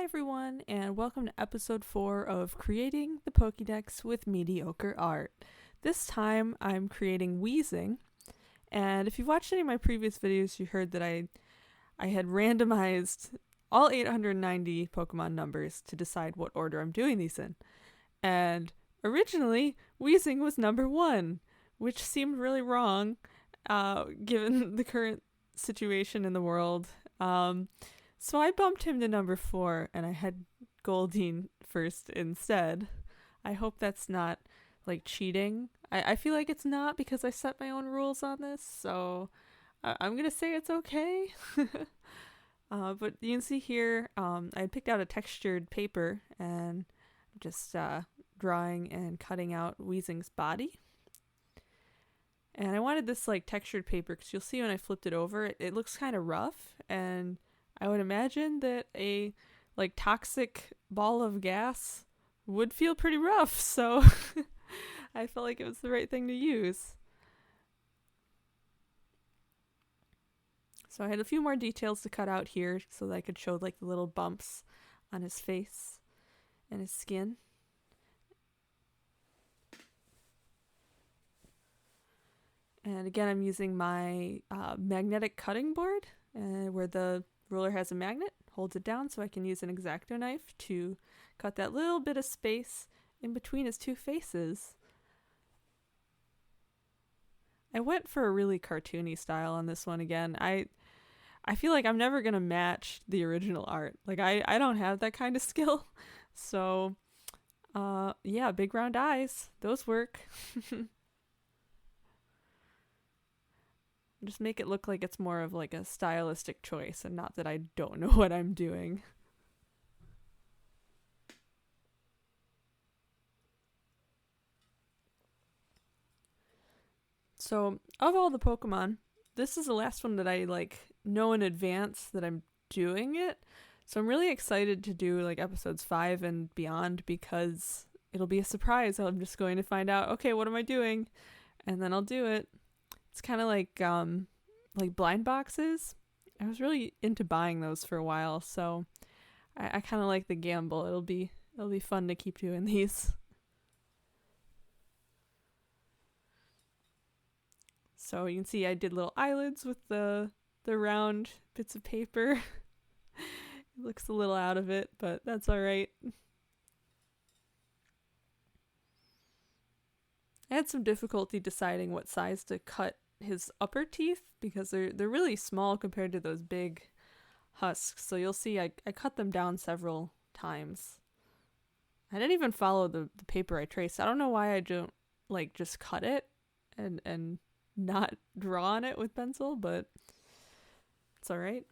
Hi everyone, and welcome to episode 4 of Creating the Pokédex with Mediocre Art. This time I'm creating Weezing, and if you've watched any of my previous videos, you heard that I had randomized all 890 Pokemon numbers to decide what order I'm doing these in. And originally, Weezing was number 1, which seemed really wrong, given the current situation in the world. So I bumped him to number 4, and I had Goldeen first instead. I hope that's not, cheating. I feel like it's not because I set my own rules on this, so I'm going to say it's okay. But you can see here, I picked out a textured paper, and just drawing and cutting out Weezing's body. And I wanted this, textured paper, because you'll see when I flipped it over, it looks kind of rough, and I would imagine that a toxic ball of gas would feel pretty rough, so I felt like it was the right thing to use. So I had a few more details to cut out here so that I could show the little bumps on his face and his skin. And again, I'm using my magnetic cutting board where the ruler has a magnet, holds it down so I can use an X-Acto knife to cut that little bit of space in between his two faces. I went for a really cartoony style on this one again. I feel like I'm never going to match the original art. I don't have that kind of skill. So, yeah, big round eyes. Those work. Just make it look like it's more of a stylistic choice and not that I don't know what I'm doing. So, of all the Pokemon, this is the last one that I know in advance that I'm doing it. So I'm really excited to do episodes 5 and beyond because it'll be a surprise. I'm just going to find out, okay, what am I doing? And then I'll do it. It's kind of like blind boxes. I was really into buying those for a while, so I kind of like the gamble. It'll be fun to keep doing these. So you can see I did little eyelids with the round bits of paper. It looks a little out of it, but that's all right. I had some difficulty deciding what size to cut his upper teeth because they're really small compared to those big husks. So you'll see I cut them down several times. I didn't even follow the paper I traced. I don't know why I don't just cut it and not draw on it with pencil, but it's all right.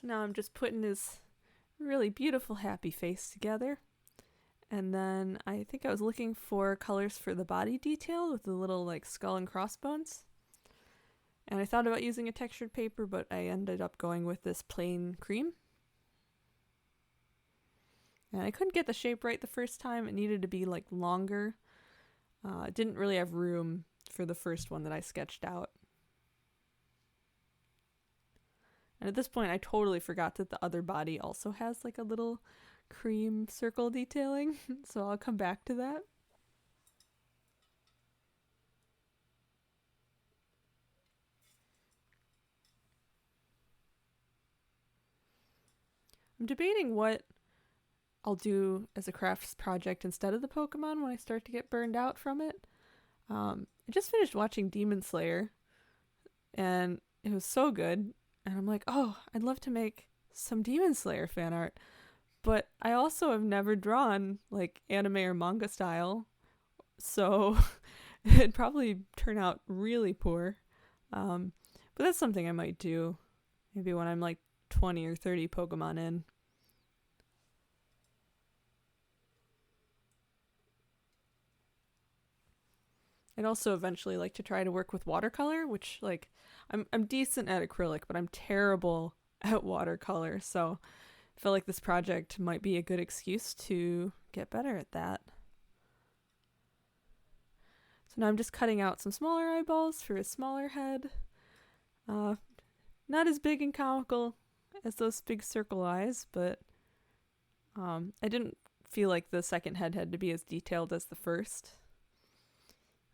So now I'm just putting his really beautiful happy face together. And then I think I was looking for colors for the body detail with the little skull and crossbones. And I thought about using a textured paper, but I ended up going with this plain cream. And I couldn't get the shape right the first time. It needed to be longer. It didn't really have room for the first one that I sketched out. And at this point, I totally forgot that the other body also has a little cream circle detailing. So I'll come back to that. I'm debating what I'll do as a crafts project instead of the Pokemon when I start to get burned out from it. I just finished watching Demon Slayer, and it was so good. And I'm like, oh, I'd love to make some Demon Slayer fan art. But I also have never drawn anime or manga style. So it'd probably turn out really poor. But that's something I might do. Maybe when I'm 20 or 30 Pokemon in. I'd also eventually like to try to work with watercolor, which I'm decent at acrylic, but I'm terrible at watercolor. So I feel like this project might be a good excuse to get better at that. So now I'm just cutting out some smaller eyeballs for a smaller head. Not as big and comical as those big circle eyes, but I didn't feel like the second head had to be as detailed as the first.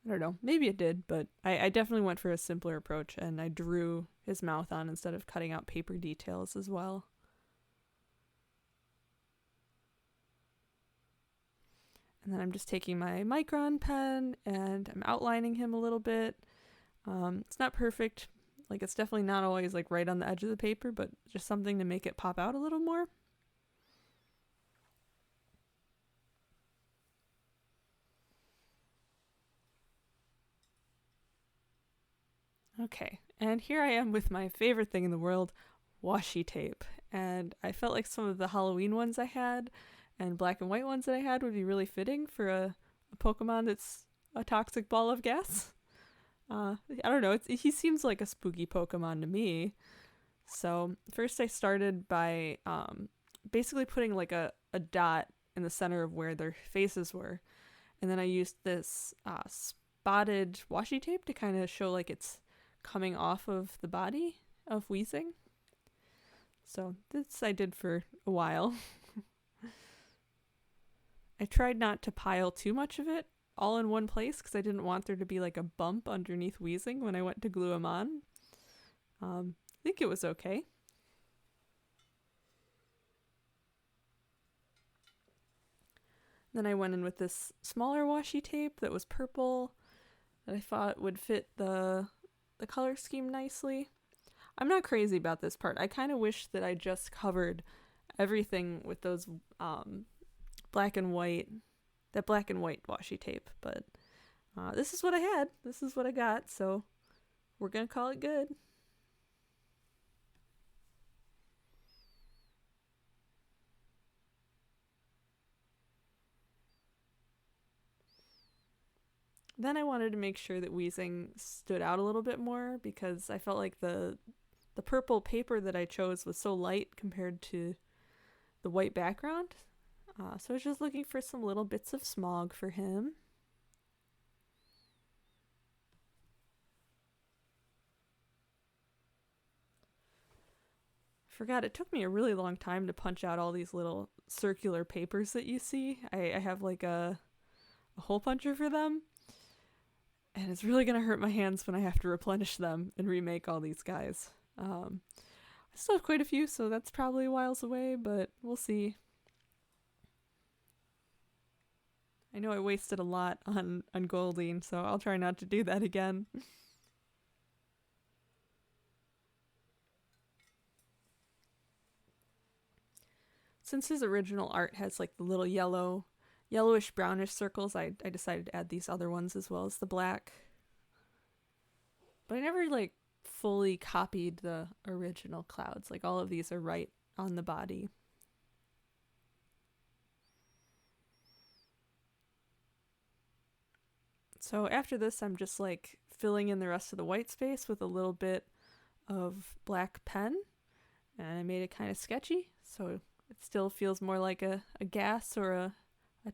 I don't know, maybe it did, but I definitely went for a simpler approach, and I drew his mouth on instead of cutting out paper details as well. And then I'm just taking my Micron pen and I'm outlining him a little bit. It's not perfect, like it's definitely not always like right on the edge of the paper, but just something to make it pop out a little more. Okay, and here I am with my favorite thing in the world, washi tape. And I felt like some of the Halloween ones I had and black and white ones that I had would be really fitting for a Pokemon that's a toxic ball of gas. I don't know, he seems like a spooky Pokemon to me. So first I started by basically putting like a dot in the center of where their faces were. And then I used this spotted washi tape to kind of show like it's coming off of the body of Weezing. So this I did for a while. I tried not to pile too much of it all in one place because I didn't want there to be like a bump underneath Weezing when I went to glue him on. I think it was okay. Then I went in with this smaller washi tape that was purple that I thought would fit the color scheme nicely. I'm not crazy about this part. I kind of wish that I just covered everything with those black and white washi tape, but this is what I had. This is what I got, so we're gonna call it good. Then I wanted to make sure that Weezing stood out a little bit more because I felt like the purple paper that I chose was so light compared to the white background. So I was just looking for some little bits of smog for him. Forgot, it took me a really long time to punch out all these little circular papers that you see. I have like a hole puncher for them. And it's really going to hurt my hands when I have to replenish them and remake all these guys. I still have quite a few, so that's probably a whiles away, but we'll see. I know I wasted a lot on Goldeen, so I'll try not to do that again. Since his original art has like the little yellowish brownish circles, I decided to add these other ones as well as the black. But I never like fully copied the original clouds. Like all of these are right on the body. So after this, I'm just like filling in the rest of the white space with a little bit of black pen. And I made it kind of sketchy, so it still feels more like a gas or a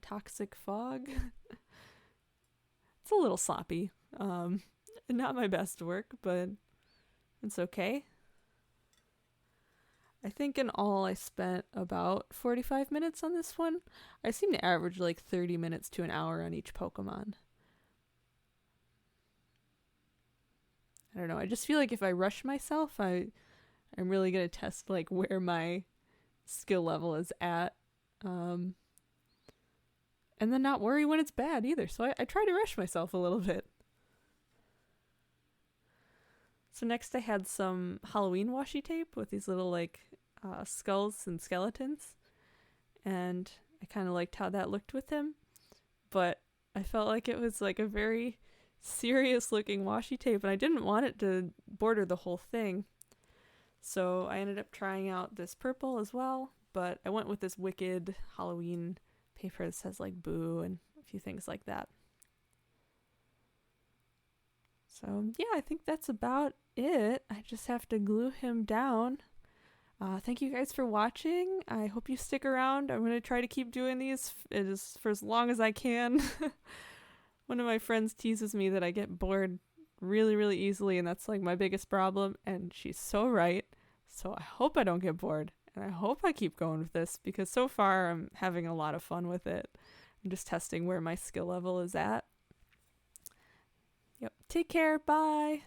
toxic fog. It's a little sloppy. Not my best work, but it's okay. I think in all I spent about 45 minutes on this one. I seem to average like 30 minutes to an hour on each Pokemon. I don't know, I just feel like if I rush myself, I'm really going to test like where my skill level is at. And then not worry when it's bad either. So I try to rush myself a little bit. So next I had some Halloween washi tape with these little like skulls and skeletons. And I kind of liked how that looked with him. But I felt like it was like a very serious looking washi tape and I didn't want it to border the whole thing. So I ended up trying out this purple as well. But I went with this wicked Halloween paper that says like boo and a few things like that. So yeah, I think that's about it. I just have to glue him down. Thank you guys for watching. I hope you stick around. I'm going to try to keep doing these for as long as I can. One of my friends teases me that I get bored really, really easily, and that's like my biggest problem, and she's so right. So I hope I don't get bored, and I hope I keep going with this, because so far I'm having a lot of fun with it. I'm just testing where my skill level is at. Yep. Take care. Bye.